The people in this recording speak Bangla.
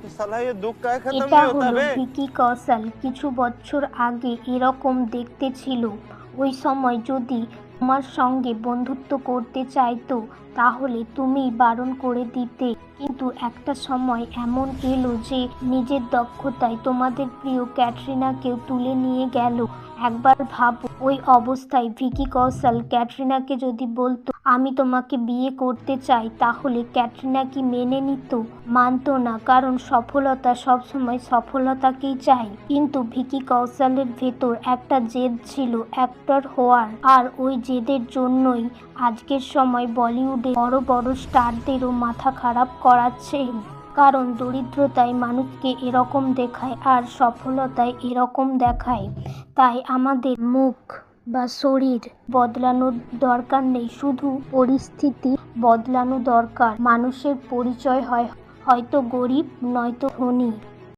तो साला ये दुख काहे खत्म এটা नहीं होता হলো बे? ভিকি কৌশল। কিছু বছর আগে এরকম দেখতে ছিল। ওই সময় যদি তোমার সঙ্গে বন্ধুত্ব করতে চাইতো তাহলে তুমি বারণ করে দিতে, কিন্তু একটা সময় এমন এলো যে নিজের দক্ষতায় তোমাদের প্রিয় ক্যাটরিনাকেও তুলে নিয়ে গেল। একবার ভাবো, ওই অবস্থায় ভিকি কৌশল ক্যাটরিনাকে যদি বলতো আমি তোমাকে বিয়ে করতে চাই, তাহলে ক্যাটরিনা কি মেনে নিত? মানতো না, কারণ সফলতা সবসময় সফলতাকেই চায়। কিন্তু ভিকি কৌশলের ভেতর একটা জেদ ছিল অ্যাক্টর হওয়ার, আর ওই জেদের জন্যই আজকের সময় বলিউডে বড় বড় স্টারদেরও মাথা খারাপ করাচ্ছে। কারণ দরিদ্রতায় মানুষকে এরকম দেখায় আর সফলতায় এরকম দেখায়। তাই আমাদের মুখ বা শরীর বদলানোর দরকার নেই, শুধু পরিস্থিতি বদলানো দরকার। মানুষের পরিচয় হয় হয়তো গরিব, নয়তো ধনী।